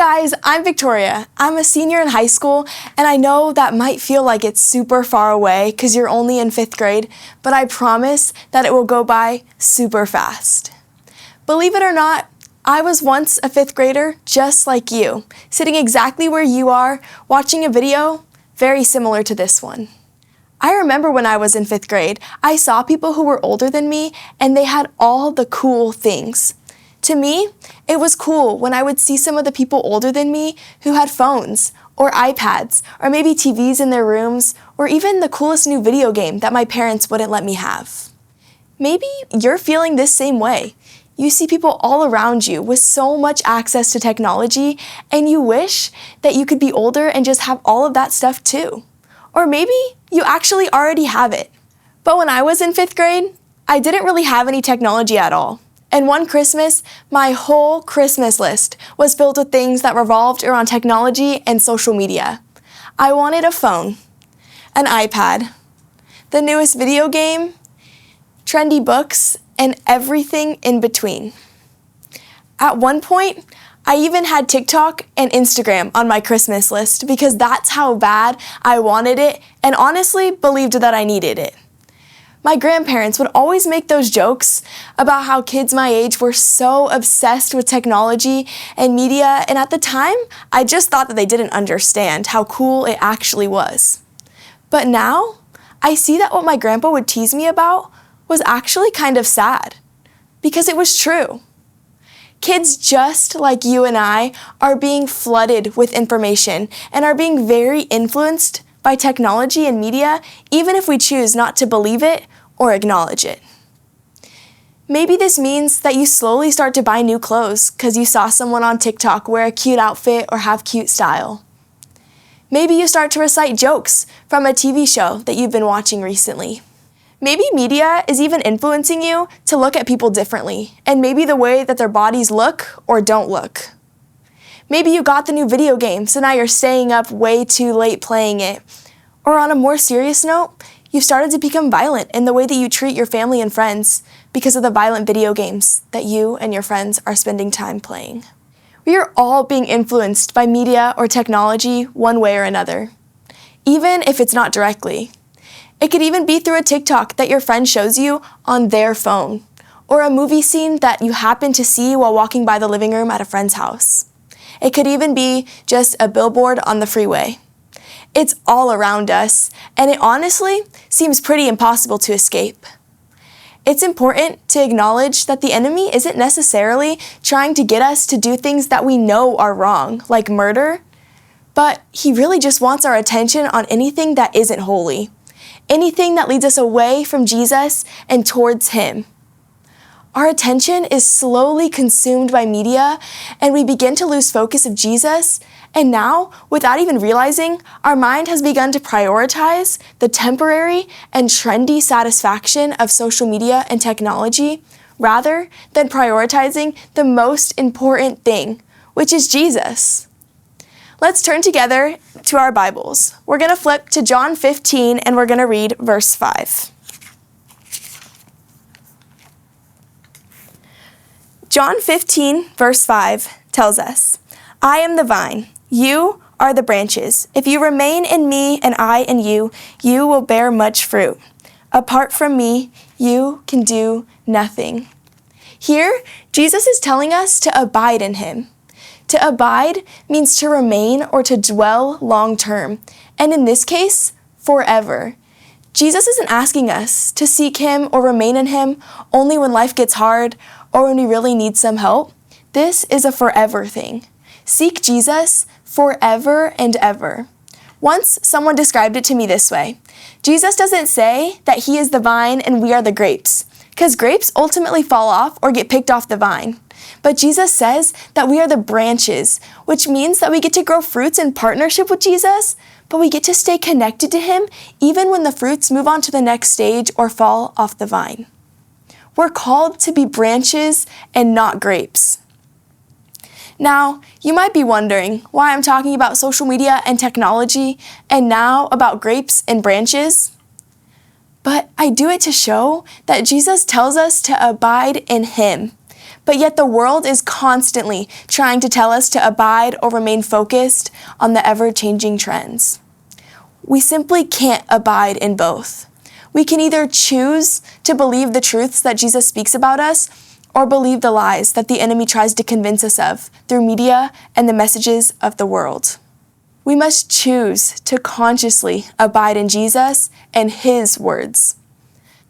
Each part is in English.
guys, I'm Victoria. I'm a senior in high school, and I know that might feel like it's super far away because you're only in 5th grade, but I promise that it will go by super fast. Believe it or not, I was once a 5th grader just like you, sitting exactly where you are, watching a video very similar to this one. I remember when I was in 5th grade, I saw people who were older than me, and they had all the cool things. To me, it was cool when I would see some of the people older than me who had phones, or iPads, or maybe TVs in their rooms, or even the coolest new video game that my parents wouldn't let me have. Maybe you're feeling this same way. You see people all around you with so much access to technology, and you wish that you could be older and just have all of that stuff too. Or maybe you actually already have it. But when I was in 5th grade, I didn't really have any technology at all. And one Christmas, my whole Christmas list was filled with things that revolved around technology and social media. I wanted a phone, an iPad, the newest video game, trendy books, and everything in between. At one point, I even had TikTok and Instagram on my Christmas list because that's how bad I wanted it and honestly believed that I needed it. My grandparents would always make those jokes about how kids my age were so obsessed with technology and media, and at the time, I just thought that they didn't understand how cool it actually was. But now, I see that what my grandpa would tease me about was actually kind of sad, because it was true. Kids just like you and I are being flooded with information and are being very influenced by technology and media, even if we choose not to believe it or acknowledge it. Maybe this means that you slowly start to buy new clothes because you saw someone on TikTok wear a cute outfit or have cute style. Maybe you start to recite jokes from a TV show that you've been watching recently. Maybe media is even influencing you to look at people differently, and maybe the way that their bodies look or don't look. Maybe you got the new video game, so now you're staying up way too late playing it. Or on a more serious note, you've started to become violent in the way that you treat your family and friends because of the violent video games that you and your friends are spending time playing. We are all being influenced by media or technology one way or another, even if it's not directly. It could even be through a TikTok that your friend shows you on their phone, or a movie scene that you happen to see while walking by the living room at a friend's house. It could even be just a billboard on the freeway. It's all around us, and it honestly seems pretty impossible to escape. It's important to acknowledge that the enemy isn't necessarily trying to get us to do things that we know are wrong, like murder, but he really just wants our attention on anything that isn't holy, anything that leads us away from Jesus and towards him. Our attention is slowly consumed by media, and we begin to lose focus of Jesus, and now, without even realizing, our mind has begun to prioritize the temporary and trendy satisfaction of social media and technology rather than prioritizing the most important thing, which is Jesus. Let's turn together to our Bibles. We're going to flip to John 15, and we're going to read verse 5. John 15, verse 5 tells us, "I am the vine, you are the branches. If you remain in me and I in you, you will bear much fruit. Apart from me, you can do nothing." Here, Jesus is telling us to abide in him. To abide means to remain or to dwell long term, and in this case, forever. Jesus isn't asking us to seek him or remain in him only when life gets hard or when we really need some help. This is a forever thing. Seek Jesus forever and ever. Once someone described it to me this way: Jesus doesn't say that he is the vine and we are the grapes, because grapes ultimately fall off or get picked off the vine. But Jesus says that we are the branches, which means that we get to grow fruits in partnership with Jesus, but we get to stay connected to him even when the fruits move on to the next stage or fall off the vine. We're called to be branches and not grapes. Now, you might be wondering why I'm talking about social media and technology and now about grapes and branches. But I do it to show that Jesus tells us to abide in him. But yet the world is constantly trying to tell us to abide or remain focused on the ever-changing trends. We simply can't abide in both. We can either choose to believe the truths that Jesus speaks about us or believe the lies that the enemy tries to convince us of through media and the messages of the world. We must choose to consciously abide in Jesus and His words.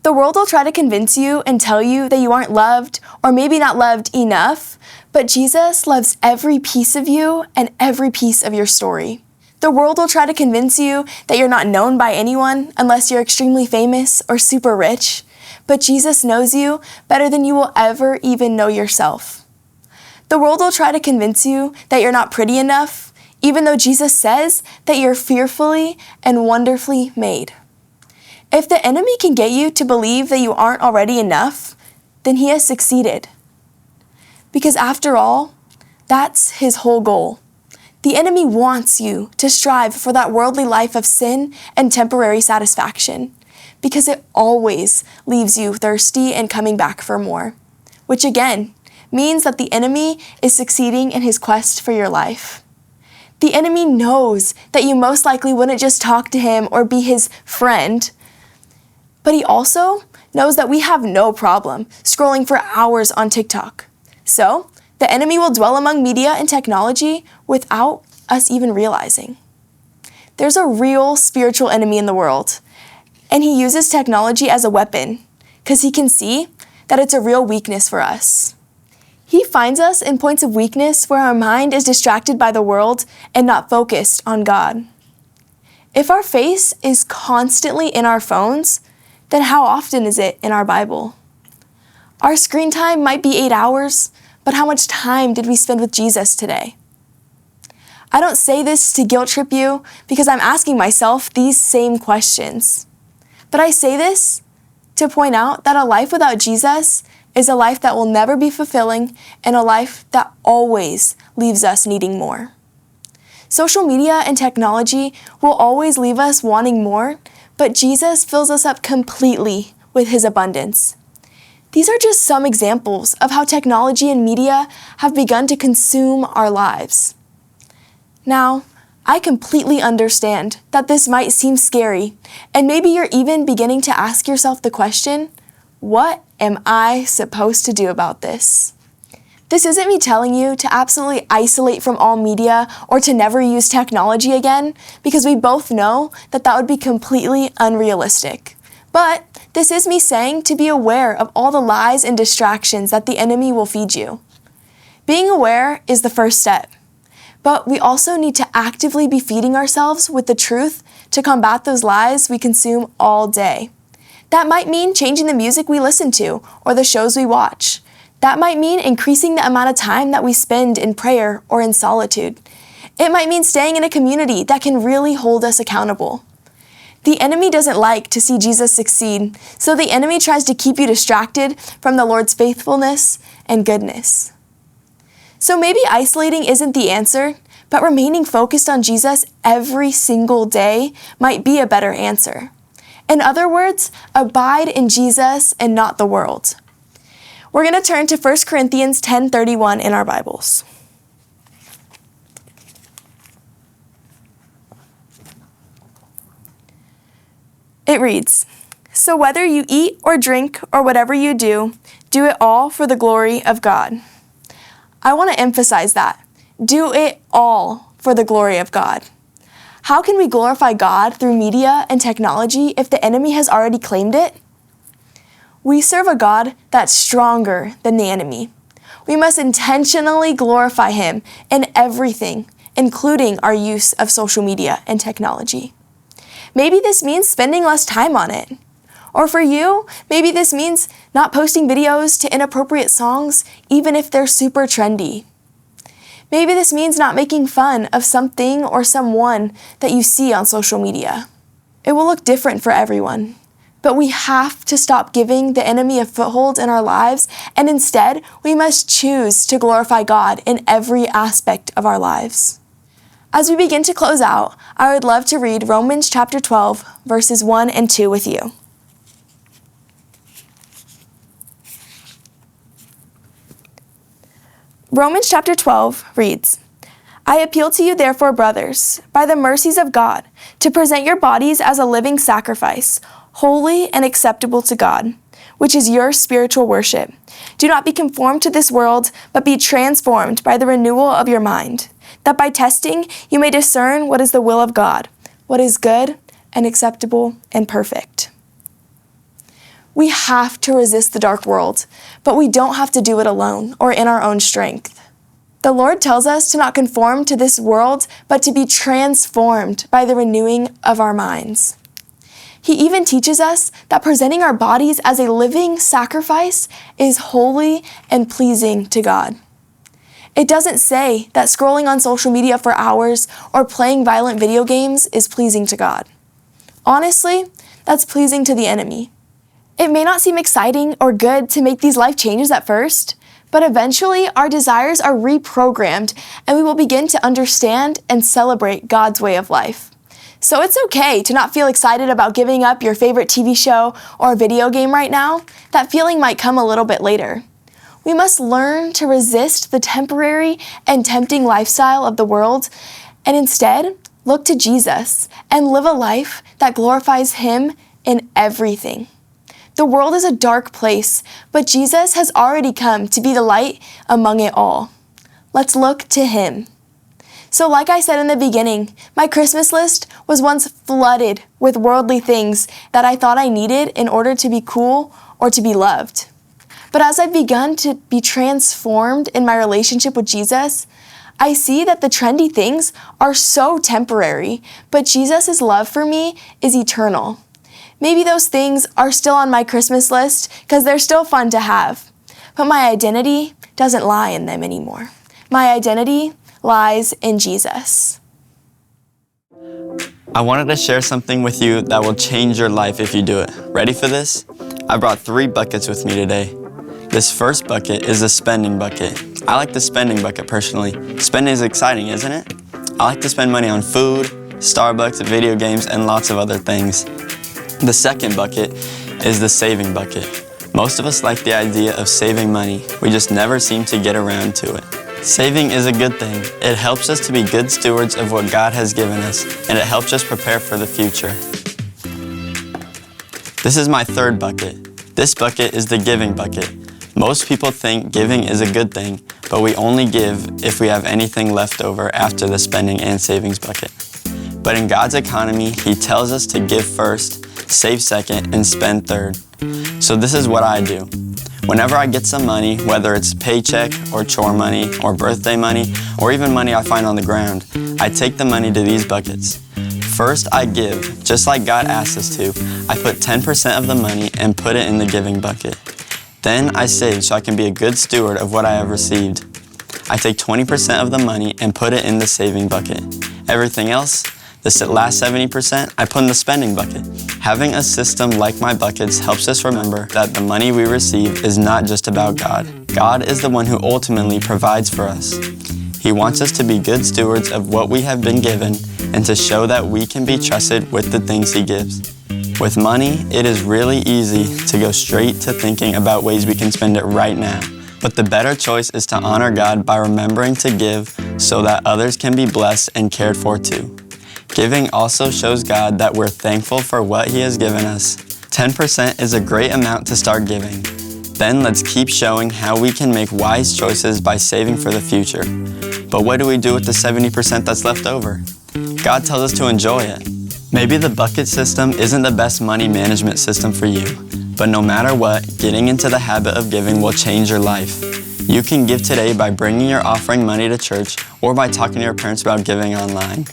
The world will try to convince you and tell you that you aren't loved or maybe not loved enough, but Jesus loves every piece of you and every piece of your story. The world will try to convince you that you're not known by anyone unless you're extremely famous or super rich, but Jesus knows you better than you will ever even know yourself. The world will try to convince you that you're not pretty enough, even though Jesus says that you're fearfully and wonderfully made. If the enemy can get you to believe that you aren't already enough, then he has succeeded. Because after all, that's his whole goal. The enemy wants you to strive for that worldly life of sin and temporary satisfaction, because it always leaves you thirsty and coming back for more, which again means that the enemy is succeeding in his quest for your life. The enemy knows that you most likely wouldn't just talk to him or be his friend, but he also knows that we have no problem scrolling for hours on TikTok. So, the enemy will dwell among media and technology without us even realizing. There's a real spiritual enemy in the world, and he uses technology as a weapon because he can see that it's a real weakness for us. He finds us in points of weakness where our mind is distracted by the world and not focused on God. If our face is constantly in our phones, then how often is it in our Bible? Our screen time might be 8 hours, but how much time did we spend with Jesus today? I don't say this to guilt trip you because I'm asking myself these same questions. But I say this to point out that a life without Jesus is a life that will never be fulfilling and a life that always leaves us needing more. Social media and technology will always leave us wanting more, but Jesus fills us up completely with His abundance. These are just some examples of how technology and media have begun to consume our lives. Now, I completely understand that this might seem scary, and maybe you're even beginning to ask yourself the question, what am I supposed to do about this? This isn't me telling you to absolutely isolate from all media or to never use technology again, because we both know that that would be completely unrealistic. But this is me saying to be aware of all the lies and distractions that the enemy will feed you. Being aware is the first step, but we also need to actively be feeding ourselves with the truth to combat those lies we consume all day. That might mean changing the music we listen to or the shows we watch. That might mean increasing the amount of time that we spend in prayer or in solitude. It might mean staying in a community that can really hold us accountable. The enemy doesn't like to see Jesus succeed, so the enemy tries to keep you distracted from the Lord's faithfulness and goodness. So maybe isolating isn't the answer, but remaining focused on Jesus every single day might be a better answer. In other words, abide in Jesus and not the world. We're going to turn to 1 Corinthians 10:31 in our Bibles. It reads, "So whether you eat or drink or whatever you do it all for the glory of God." I want to emphasize that. Do it all for the glory of God. How can we glorify God through media and technology if the enemy has already claimed it? We serve a God that's stronger than the enemy. We must intentionally glorify Him in everything, including our use of social media and technology. Maybe this means spending less time on it. Or for you, maybe this means not posting videos to inappropriate songs, even if they're super trendy. Maybe this means not making fun of something or someone that you see on social media. It will look different for everyone, but we have to stop giving the enemy a foothold in our lives, and instead, we must choose to glorify God in every aspect of our lives. As we begin to close out, I would love to read Romans chapter 12, verses 1 and 2 with you. Romans chapter 12 reads, I appeal to you therefore, brothers, by the mercies of God, to present your bodies as a living sacrifice, holy and acceptable to God, which is your spiritual worship. Do not be conformed to this world, but be transformed by the renewal of your mind, that by testing you may discern what is the will of God, what is good and acceptable and perfect. We have to resist the dark world, but we don't have to do it alone or in our own strength. The Lord tells us to not conform to this world, but to be transformed by the renewing of our minds. He even teaches us that presenting our bodies as a living sacrifice is holy and pleasing to God. It doesn't say that scrolling on social media for hours or playing violent video games is pleasing to God. Honestly, that's pleasing to the enemy. It may not seem exciting or good to make these life changes at first, but eventually our desires are reprogrammed and we will begin to understand and celebrate God's way of life. So it's okay to not feel excited about giving up your favorite TV show or video game right now. That feeling might come a little bit later. We must learn to resist the temporary and tempting lifestyle of the world and instead look to Jesus and live a life that glorifies Him in everything. The world is a dark place, but Jesus has already come to be the light among it all. Let's look to Him. So like I said in the beginning, my Christmas list was once flooded with worldly things that I thought I needed in order to be cool or to be loved. But as I've begun to be transformed in my relationship with Jesus, I see that the trendy things are so temporary, but Jesus' love for me is eternal. Maybe those things are still on my Christmas list because they're still fun to have, but my identity doesn't lie in them anymore. My identity lies in Jesus. I wanted to share something with you that will change your life if you do it. Ready for this? I brought 3 buckets with me today. This first bucket is a spending bucket. I like the spending bucket personally. Spending is exciting, isn't it? I like to spend money on food, Starbucks, video games, and lots of other things. The second bucket is the saving bucket. Most of us like the idea of saving money. We just never seem to get around to it. Saving is a good thing. It helps us to be good stewards of what God has given us, and it helps us prepare for the future. This is my third bucket. This bucket is the giving bucket. Most people think giving is a good thing, but we only give if we have anything left over after the spending and savings bucket. But in God's economy, He tells us to give first, save second, and spend third. So this is what I do. Whenever I get some money, whether it's paycheck or chore money or birthday money or even money I find on the ground, I take the money to these buckets. First, I give, just like God asked us to. I put 10% of the money and put it in the giving bucket. Then I save so I can be a good steward of what I have received. I take 20% of the money and put it in the saving bucket. Everything else, this last 70%, I put in the spending bucket. Having a system like my buckets helps us remember that the money we receive is not just about God. God is the one who ultimately provides for us. He wants us to be good stewards of what we have been given and to show that we can be trusted with the things He gives. With money, it is really easy to go straight to thinking about ways we can spend it right now. But the better choice is to honor God by remembering to give so that others can be blessed and cared for too. Giving also shows God that we're thankful for what He has given us. 10% is a great amount to start giving. Then let's keep showing how we can make wise choices by saving for the future. But what do we do with the 70% that's left over? God tells us to enjoy it. Maybe the bucket system isn't the best money management system for you, but no matter what, getting into the habit of giving will change your life. You can give today by bringing your offering money to church or by talking to your parents about giving online.